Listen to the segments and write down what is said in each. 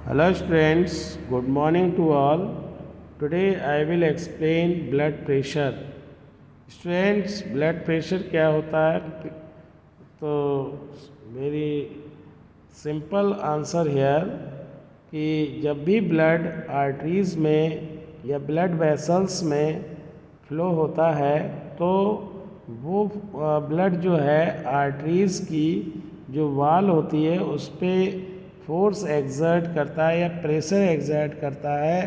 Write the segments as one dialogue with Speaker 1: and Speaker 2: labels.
Speaker 1: Hello students, good morning to all. Today I will explain blood pressure. Students, blood pressure क्या होता है? तो मेरी सिंपल आंसर हियर कि जब भी ब्लड आर्टरीज में या ब्लड वेसल्स में फ्लो होता है तो वो ब्लड जो है आर्टरीज की जो वॉल होती है उस पर फोर्स एग्जर्ट करता है या प्रेशर एग्जर्ट करता है,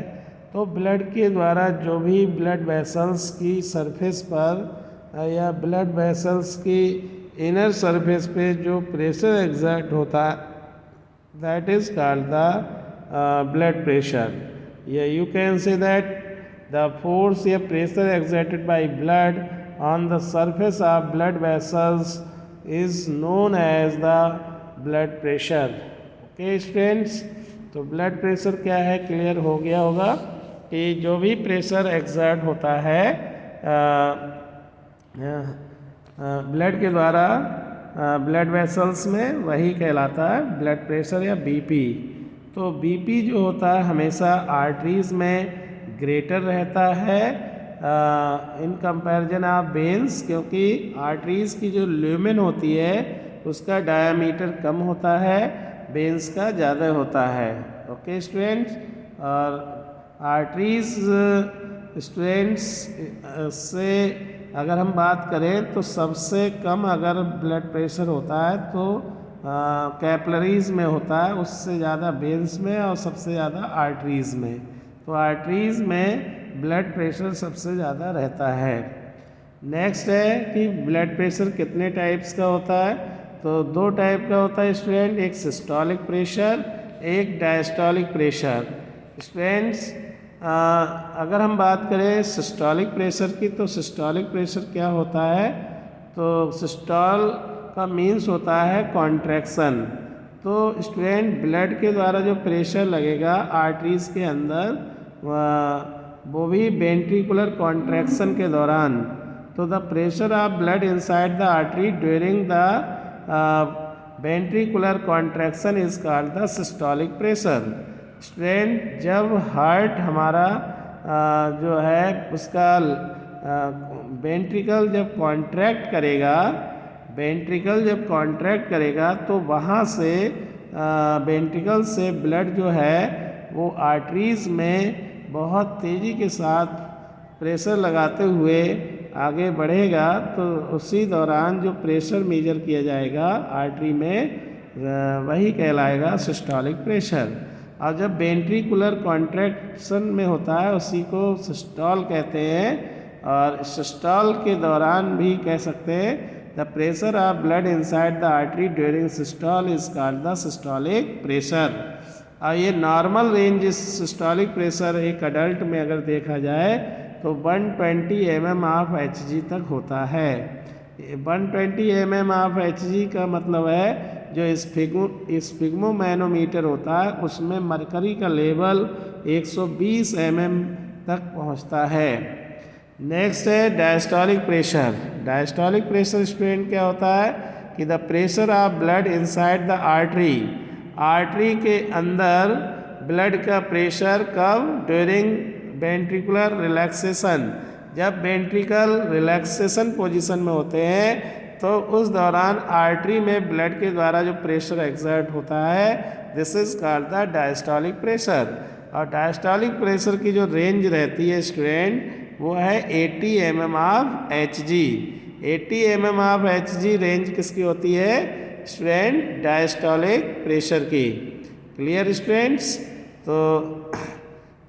Speaker 1: तो ब्लड के द्वारा जो भी ब्लड वेसल्स की सरफेस पर या ब्लड वेसल्स की इनर सरफेस पे जो प्रेशर एग्जर्ट होता है that is called the blood pressure. या you can say that the force या pressure exerted by blood on the surface of blood vessels is known as the blood pressure. Okay students, तो blood pressure क्या है clear हो गया होगा कि जो भी प्रेशर एक्सर्ट होता है ब्लड के द्वारा ब्लड वेसल्स में, वही कहलाता है ब्लड प्रेशर या बीपी. तो बीपी जो होता है हमेशा आर्टरीज में ग्रेटर रहता है इन कंपैरिजन ऑफ वेन्स, क्योंकि आर्टरीज की जो ल्यूमेन होती है उसका डायामीटर कम होता है, वेन्स का ज़्यादा होता है. ओके स्टूडेंट्स, और आर्टरीज स्टूडेंट्स से अगर हम बात करें तो सबसे कम अगर ब्लड प्रेशर होता है तो कैपलरीज में होता है, उससे ज़्यादा वेन्स में और सबसे ज़्यादा आर्टरीज में. तो आर्टरीज में ब्लड प्रेशर सबसे ज़्यादा रहता है. नेक्स्ट है कि ब्लड प्रेशर कितने टाइप्स का होता है. तो दो टाइप का होता है स्टूडेंट, एक सिस्टोलिक प्रेशर, एक डायस्टोलिक प्रेशर. स्टूडेंट्स अगर हम बात करें सिस्टोलिक प्रेशर की, तो सिस्टोलिक प्रेशर क्या होता है, तो सिस्टोल का मीन्स होता है कॉन्ट्रैक्शन. तो स्टूडेंट ब्लड के द्वारा जो प्रेशर लगेगा आर्टरीज के अंदर वो भी वेंट्रिकुलर कॉन्ट्रैक्शन के दौरान. तो the pressure of blood inside the artery during the ventricular contraction is called the systolic pressure. Student जब हार्ट हमारा जो है उसका वेंट्रिकल जब कॉन्ट्रैक्ट करेगा तो वहाँ से वेंट्रिकल से ब्लड जो है वो आर्टरीज में बहुत तेज़ी के साथ प्रेशर लगाते हुए आगे बढ़ेगा. तो उसी दौरान जो प्रेशर मेजर किया जाएगा आर्टरी में वही कहलाएगा सिस्टोलिक प्रेशर. और जब वेंट्रिकुलर कॉन्ट्रैक्शन में होता है उसी को सिस्टोल कहते हैं. और सिस्टोल के दौरान भी कह सकते हैं the pressure of blood inside the artery during systole is called the systolic pressure. और ये नॉर्मल रेंज सिस्टोलिक प्रेशर एक अडल्ट में अगर देखा जाए तो 120 mm ऑफ Hg तक होता है. 120 mm ऑफ Hg का मतलब है जो स्फिग्मोमैनोमीटर होता है उसमें मरकरी का लेवल 120 mm तक पहुंचता है. नेक्स्ट है diastolic pressure. Diastolic pressure student क्या होता है कि the pressure of blood inside the artery के अंदर ब्लड का प्रेशर कब, ड्यूरिंग वेंट्रिकुलर रिलैक्सेशन. जब वेंट्रिकल रिलैक्सेशन पोजीशन में होते हैं तो उस दौरान आर्टरी में ब्लड के द्वारा जो प्रेशर एक्सर्ट होता है this is called the diastolic pressure. और डायस्टोलिक प्रेशर की जो रेंज रहती है स्टूडेंट वो है 80 mm of Hg. 80 mm of Hg range किसकी होती है स्टूडेंट, डायस्टोलिक प्रेशर की. क्लियर स्टूडेंट्स, तो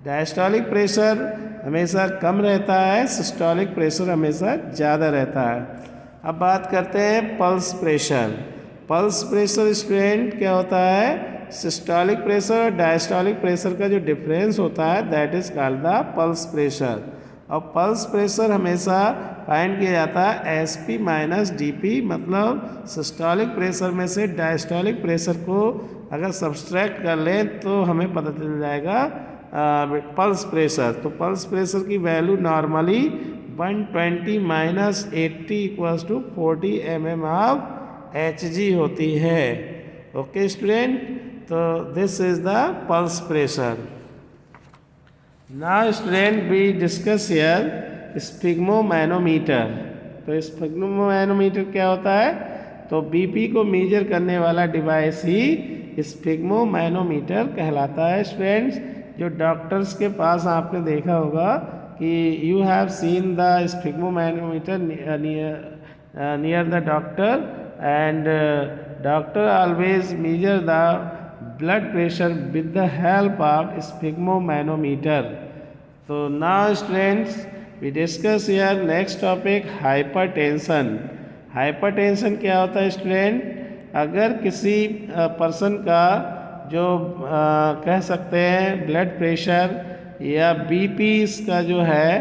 Speaker 1: डायस्टोलिक प्रेशर हमेशा कम रहता है, सिस्टोलिक प्रेशर हमेशा ज़्यादा रहता है. अब बात करते हैं pulse pressure. Pulse pressure student क्या होता है, सिस्टोलिक प्रेशर और डायस्टोलिक प्रेशर का जो डिफरेंस होता है that is called the pulse pressure. और पल्स प्रेशर हमेशा फाइंड किया जाता है SP माइनस DP, मतलब सिस्टोलिक प्रेशर में से डायस्टोलिक प्रेशर को अगर सब्सट्रैक्ट कर लें तो हमें पता चल जाएगा पल्स प्रेशर. तो पल्स प्रेशर की value normally 120 minus 80 equals to 40 mm of Hg होती है. ओके स्टूडेंट, तो this is the pulse pressure. Now student we discuss here sphygmomanometer. तो स्फिग्मोमैनोमीटर क्या होता है? तो बीपी को मेजर करने वाला डिवाइस ही स्फिग्मोमैनोमीटर कहलाता है। स्टूडेंट्स, जो डॉक्टर्स के पास आपने देखा होगा कि you have seen the sphygmomanometer near the doctor and doctor always measure the blood pressure with the help of sphygmomanometer. So now students, we discuss here next topic hypertension. Hypertension क्या होता है student? अगर किसी person का जो कह सकते हैं ब्लड प्रेशर या बीपी का जो है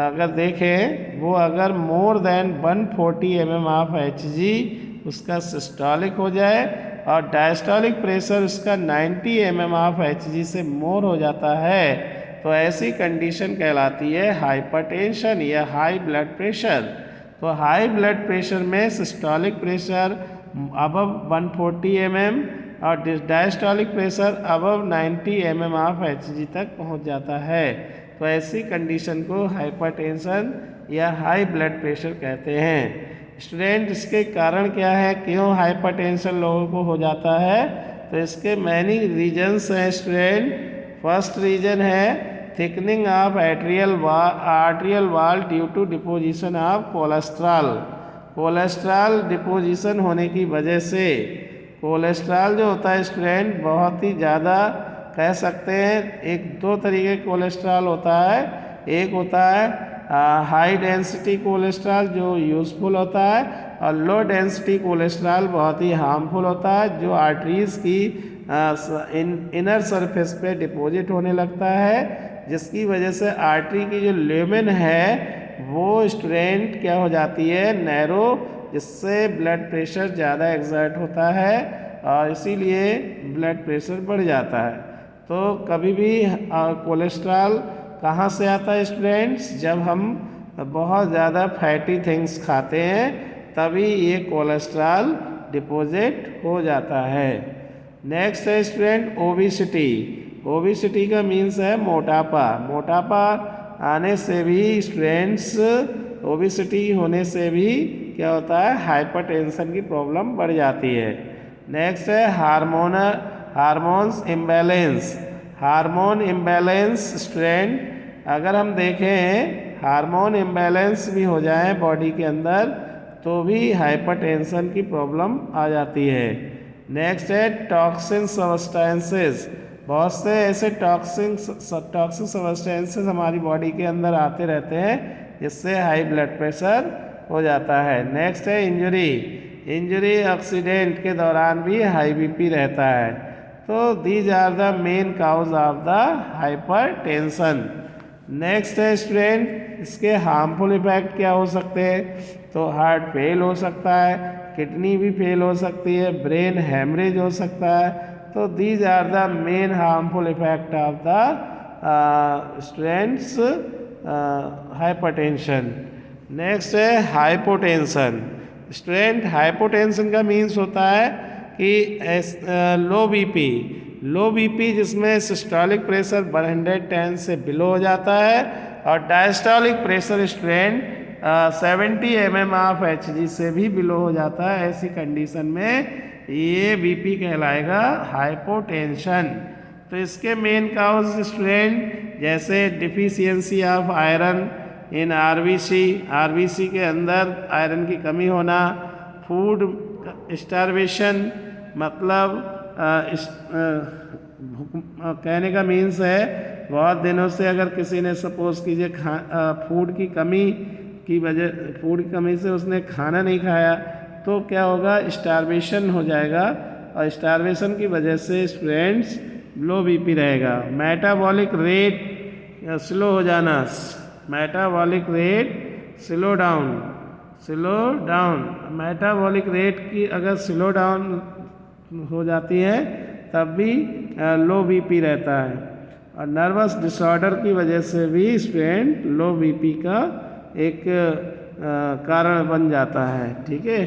Speaker 1: अगर देखें वो अगर more than 140 mm of Hg उसका सिस्टोलिक हो जाए और डायस्टोलिक प्रेशर उसका 90 mm ऑफ Hg से मोर हो जाता है तो ऐसी कंडीशन कहलाती है हाइपरटेंशन या हाई ब्लड प्रेशर। तो हाई ब्लड प्रेशर में सिस्टोलिक प्रेशर अबव 140 mm और diastolic pressure above 90 mm of Hg तक पहुंच जाता है। तो ऐसी कंडीशन को हाइपरटेंशन या हाई ब्लड प्रेशर कहते हैं। स्टूडेंट, इसके कारण क्या है, क्यों हाइपरटेंशन लोगों को हो जाता है? तो इसके मैनी रीजन्स हैं स्टूडेंट। फर्स्ट रीजन है thickening of arterial wall due to deposition of cholesterol. Cholesterol deposition होने की वजह से कोलेस्ट्रॉल जो होता है स्टूडेंट बहुत ही ज़्यादा कह सकते हैं, एक दो तरीके कोलेस्ट्रॉल होता है। एक होता है हाई डेंसिटी कोलेस्ट्रॉल जो यूज़फुल होता है और लो डेंसिटी कोलेस्ट्रॉल बहुत ही हार्मफुल होता है जो आर्टरीज़ की इनर सरफेस पे डिपॉजिट होने लगता है, जिसकी वजह से आर्टरी की जो ल्यूमेन है वो स्टूडेंट क्या हो जाती है, नैरो, जिससे ब्लड प्रेशर ज़्यादा एग्जर्ट होता है और इसीलिए ब्लड प्रेशर बढ़ जाता है। तो कभी भी कोलेस्ट्रॉल कहाँ से आता है स्टूडेंट्स? जब हम बहुत ज़्यादा फैटी थिंग्स खाते हैं तभी ये कोलेस्ट्रॉल डिपॉजिट हो जाता है। नेक्स्ट है स्टूडेंट ओबिसिटी। ओबिसिटी का मीन्स है मोटापा। मोटापा आने से भी स्टूडेंट्स, ओबिसिटी होने से भी क्या होता है, हाइपरटेंशन की प्रॉब्लम बढ़ जाती है। नेक्स्ट है hormones imbalance. Hormone imbalance student, अगर हम देखें हार्मोन इम्बैलेंस भी हो जाए बॉडी के अंदर तो भी हाइपरटेंशन की प्रॉब्लम आ जाती है। नेक्स्ट है टॉक्सिन सब्सटेंसेस। बहुत से ऐसे टॉक्सिन सब्सटेंसेस हमारी बॉडी के अंदर आते रहते हैं जिससे हाई ब्लड प्रेशर हो जाता है। नेक्स्ट है इंजरी एक्सीडेंट के दौरान भी हाई बीपी रहता है। तो these are the main cause of the hypertension. Next है स्टूडेंट, इसके हार्मफुल इफेक्ट क्या हो सकते हैं? तो हार्ट फेल हो सकता है, किडनी भी फेल हो सकती है, ब्रेन हैमरेज हो सकता है। तो these are the main harmful effect of the students hypertension. Next है हाइपोटेंशन। स्टूडेंट, हाइपोटेंशन का मीन्स होता है कि लो बीपी जिसमें सिस्टोलिक प्रेशर 110 से बिलो हो जाता है और diastolic pressure student 70 mm of Hg से भी बिलो हो जाता है। ऐसी कंडीशन में ये बीपी कहलाएगा हाइपोटेंशन। तो इसके मेन काउज स्टूडेंट जैसे deficiency of iron in RBC के अंदर आयरन की कमी होना, फूड स्टारवेशन, मतलब कहने का मीन्स है बहुत दिनों से अगर किसी ने सपोज कीजिए फूड की कमी से उसने खाना नहीं खाया तो क्या होगा, स्टारवेशन हो जाएगा और स्टारवेशन की वजह से स्टूडेंट्स लो बीपी रहेगा। मेटाबॉलिक रेट स्लो हो जाना, metabolic rate slow down, metabolic rate की अगर स्लो डाउन हो जाती है तब भी लो बीपी रहता है। और नर्वस डिसऑर्डर की वजह से भी स्टूडेंट लो बीपी का एक कारण बन जाता है। ठीक है,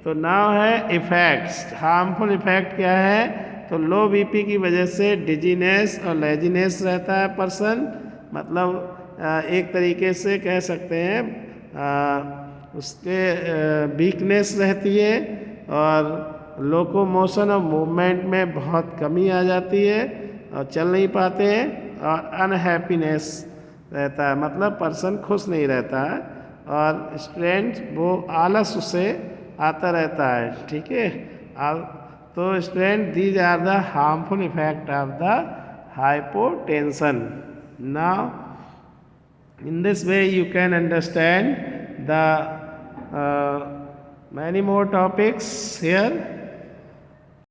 Speaker 1: तो नाउ है इफ़ेक्ट्स। हार्मफुल इफ़ेक्ट क्या है? तो लो बीपी की वजह से डिजीनेस और लेजीनेस रहता है पर्सन, मतलब एक तरीके से कह सकते हैं उसके वीकनेस रहती है और लोकोमोशन और मूवमेंट में बहुत कमी आ जाती है और चल नहीं पाते हैं, और अनहैप्पीनेस रहता है, मतलब पर्सन खुश नहीं रहता है, और स्ट्रेंथ वो आलस उससे आता रहता है। ठीक है, तो strength these are the harmful effect of the hypotension. Now in this way you can understand the many more topics here.